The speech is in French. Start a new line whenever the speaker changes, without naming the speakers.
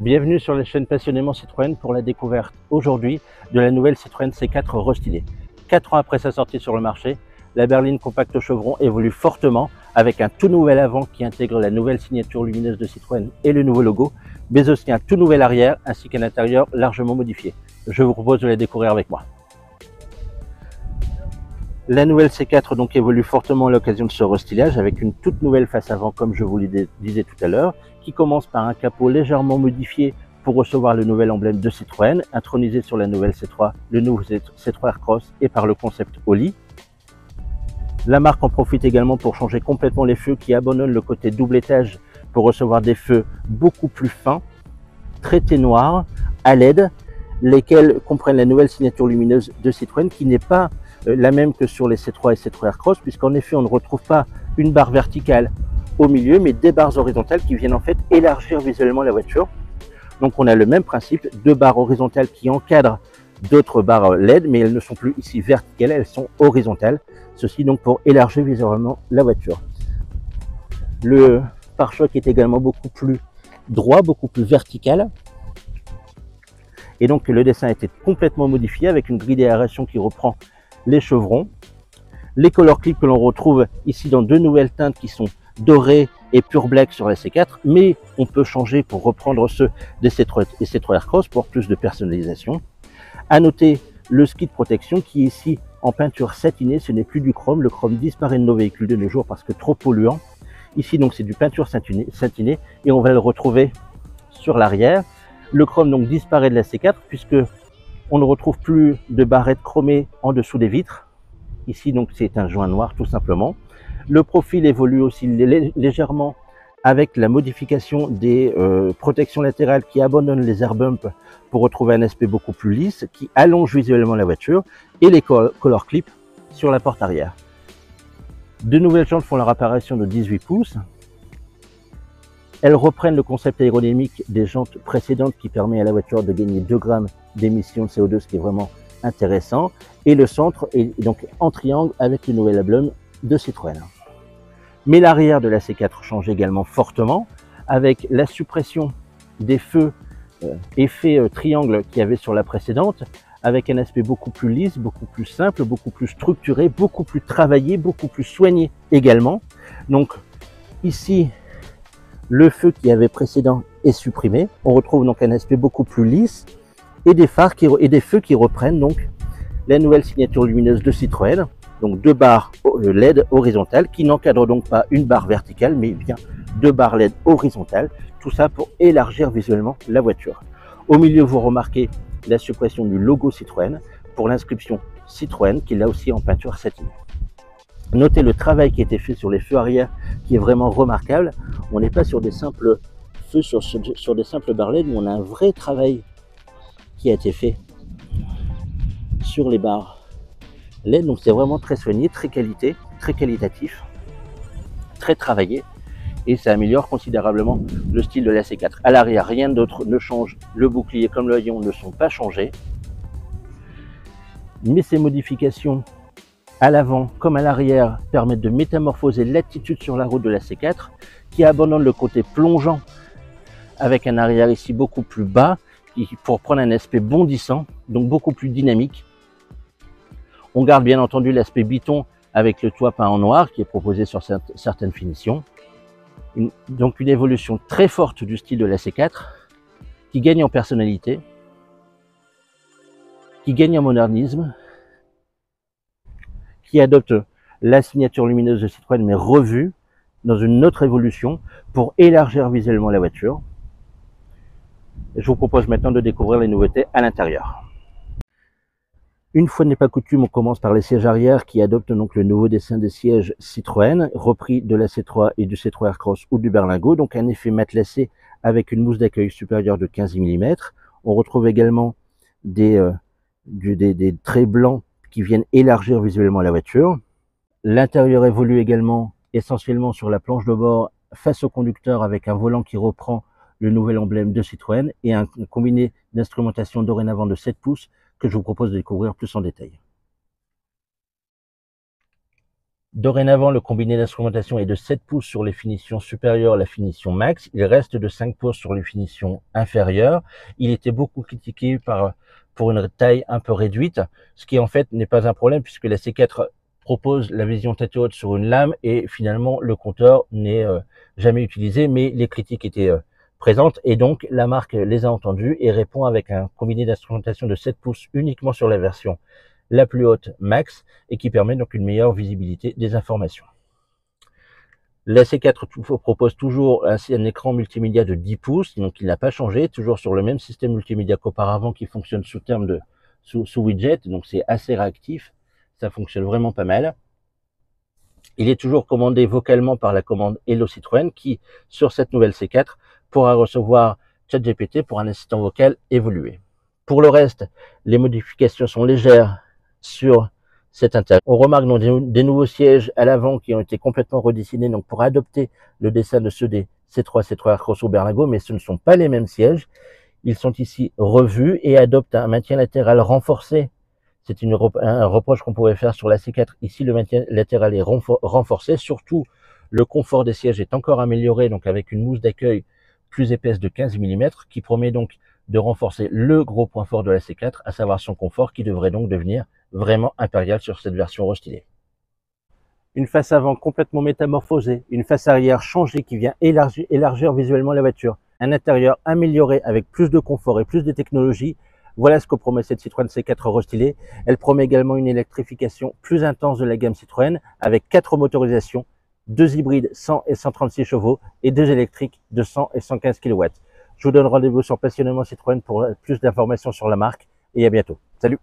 Bienvenue sur la chaîne Passionnément Citroën pour la découverte aujourd'hui de la nouvelle Citroën C4 restylée. 4 ans après sa sortie sur le marché, la berline compacte chevron évolue fortement avec un tout nouvel avant qui intègre la nouvelle signature lumineuse de Citroën et le nouveau logo, mais aussi un tout nouvel arrière ainsi qu'un intérieur largement modifié. Je vous propose de la découvrir avec moi. La nouvelle C4 donc évolue fortement à l'occasion de ce restylage avec une toute nouvelle face avant comme je vous le disais tout à l'heure, qui commence par un capot légèrement modifié pour recevoir le nouvel emblème de Citroën, intronisé sur la nouvelle C3, le nouveau C3 Aircross et par le concept Oli. La marque en profite également pour changer complètement les feux qui abandonnent le côté double étage pour recevoir des feux beaucoup plus fins, traités noirs, à LED, lesquels comprennent la nouvelle signature lumineuse de Citroën qui n'est pas la même que sur les C3 et C3 Aircross, puisqu'en effet on ne retrouve pas une barre verticale au milieu, mais des barres horizontales qui viennent en fait élargir visuellement la voiture. Donc on a le même principe, deux barres horizontales qui encadrent d'autres barres LED, mais elles ne sont plus ici verticales, elles sont horizontales. Ceci donc pour élargir visuellement la voiture. Le pare-choc est également beaucoup plus droit, beaucoup plus vertical. Et donc le dessin a été complètement modifié avec une grille d'aération qui reprend les chevrons. Les color clips que l'on retrouve ici dans deux nouvelles teintes qui sont dorées et pure black sur la C4, mais on peut changer pour reprendre ceux des C3 et C3 Aircross pour plus de personnalisation. À noter le ski de protection qui est ici en peinture satinée, ce n'est plus du chrome. Le chrome disparaît de nos véhicules de nos jours parce que trop polluant. Ici donc c'est du peinture satinée et on va le retrouver sur l'arrière. Le chrome donc disparaît de la C4 puisque on ne retrouve plus de barrettes chromées en dessous des vitres. Ici donc c'est un joint noir tout simplement. Le profil évolue aussi légèrement avec la modification des protections latérales qui abandonnent les air bumps pour retrouver un aspect beaucoup plus lisse, qui allonge visuellement la voiture, et les color clips sur la porte arrière. De nouvelles jantes font leur apparition de 18 pouces. Elles reprennent le concept aérodynamique des jantes précédentes qui permet à la voiture de gagner 2 grammes d'émissions de CO2, ce qui est vraiment intéressant. Et le centre est donc en triangle avec le nouvel emblème de Citroën. Mais l'arrière de la C4 change également fortement avec la suppression des feux effet triangle qu'il y avait sur la précédente, avec un aspect beaucoup plus lisse, beaucoup plus simple, beaucoup plus structuré, beaucoup plus travaillé, beaucoup plus soigné également. Donc ici, le feu qui avait précédent est supprimé. On retrouve donc un aspect beaucoup plus lisse et des phares et des feux qui reprennent donc la nouvelle signature lumineuse de Citroën. Donc deux barres LED horizontales qui n'encadrent donc pas une barre verticale, mais bien deux barres LED horizontales. Tout ça pour élargir visuellement la voiture. Au milieu, vous remarquez la suppression du logo Citroën pour l'inscription Citroën, qui est là aussi en peinture satinée. Notez le travail qui a été fait sur les feux arrière, qui est vraiment remarquable. On n'est pas sur des simples feux, sur des simples barres LED, mais on a un vrai travail qui a été fait sur les barres LED. Donc c'est vraiment très soigné, très qualitatif, très travaillé. Et ça améliore considérablement le style de la C4. À l'arrière, rien d'autre ne change. Le bouclier comme le haillon ne sont pas changés. Mais ces modifications à l'avant comme à l'arrière permettent de métamorphoser l'attitude sur la route de la C4 qui abandonne le côté plongeant avec un arrière ici beaucoup plus bas pour prendre un aspect bondissant, donc beaucoup plus dynamique. On garde bien entendu l'aspect biton avec le toit peint en noir qui est proposé sur certaines finitions. Donc une évolution très forte du style de la C4 qui gagne en personnalité, qui gagne en modernisme, qui adopte la signature lumineuse de Citroën mais revue dans une autre évolution pour élargir visuellement la voiture. Je vous propose maintenant de découvrir les nouveautés à l'intérieur. Une fois n'est pas coutume, on commence par les sièges arrière qui adoptent donc le nouveau dessin des sièges Citroën, repris de la C3 et du C3 Aircross ou du Berlingot, donc un effet matelassé avec une mousse d'accueil supérieure de 15 mm. On retrouve également des traits blancs qui viennent élargir visuellement la voiture. L'intérieur évolue également essentiellement sur la planche de bord face au conducteur avec un volant qui reprend le nouvel emblème de Citroën et un combiné d'instrumentation dorénavant de 7 pouces que je vous propose de découvrir plus en détail. Dorénavant, le combiné d'instrumentation est de 7 pouces sur les finitions supérieures à la finition max. Il reste de 5 pouces sur les finitions inférieures. Il était beaucoup critiqué pour une taille un peu réduite, ce qui en fait n'est pas un problème puisque la C4 propose la vision tête haute sur une lame et finalement le compteur n'est jamais utilisé, mais les critiques étaient présentes et donc la marque les a entendues et répond avec un combiné d'instrumentation de 7 pouces uniquement sur la version la plus haute max et qui permet donc une meilleure visibilité des informations. La C4 propose toujours un écran multimédia de 10 pouces, donc il n'a pas changé, toujours sur le même système multimédia qu'auparavant qui fonctionne sous widget, donc c'est assez réactif, ça fonctionne vraiment pas mal. Il est toujours commandé vocalement par la commande Hello Citroën qui, sur cette nouvelle C4, pourra recevoir ChatGPT pour un assistant vocal évolué. Pour le reste, les modifications sont légères sur cet intérieur. On remarque donc des nouveaux sièges à l'avant qui ont été complètement redessinés donc pour adopter le dessin de ceux des C3 Cross ou Berlingo, mais ce ne sont pas les mêmes sièges. Ils sont ici revus et adoptent un maintien latéral renforcé. C'est un reproche qu'on pourrait faire sur la C4. Ici, le maintien latéral est renforcé. Surtout, le confort des sièges est encore amélioré, donc avec une mousse d'accueil plus épaisse de 15 mm, qui promet donc de renforcer le gros point fort de la C4, à savoir son confort, qui devrait donc devenir vraiment impérial sur cette version restylée. Une face avant complètement métamorphosée, une face arrière changée qui vient élargir visuellement la voiture, un intérieur amélioré avec plus de confort et plus de technologie. Voilà ce que promet cette Citroën C4 restylée. Elle promet également une électrification plus intense de la gamme Citroën avec 4 motorisations, 2 hybrides 100 et 136 chevaux et 2 électriques de 100 et 115 kW. Je vous donne rendez-vous sur Passionnément Citroën pour plus d'informations sur la marque et à bientôt. Salut!